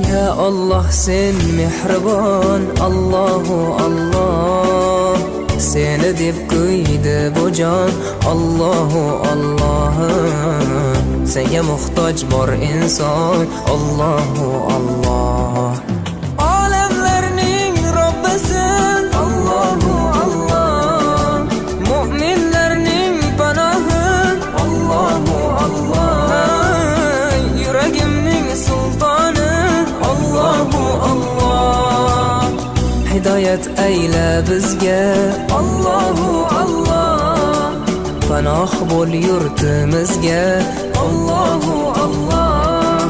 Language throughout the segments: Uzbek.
Ya Allah sen mehribon, Allahu Allah. Seni deb kuydi bu jon, Allahu Allah. Senga muhtoj bor inson, Allahu Allah. Olamlarning Robbisin, Allahu Allah. Mu'minlarning panohi, Allahu Allah. Yuragimning sultoni, Allahu Allah. Hidoyat ayla bizga, Allahu Allah. Panoh bo'l yurtimizga, Allahu Allah.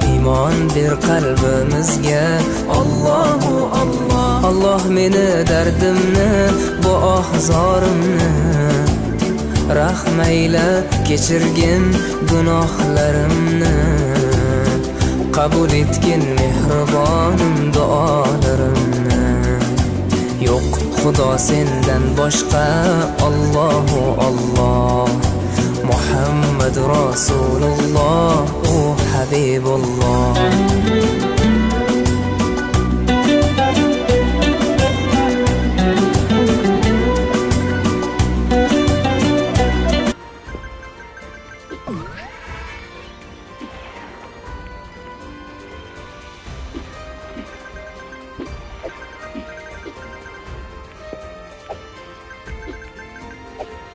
Iymon ber qalbimizga, Allahu Allah. Allah meni dardimni, bu ohzorimni rahmayla kechirgin gunohlarimni. Qabul etgin mehribonim duolarimni. Yo'q Xudo sendan boshqa, Allahu Allah. Muhammad Rasululloh, u Habibulloh.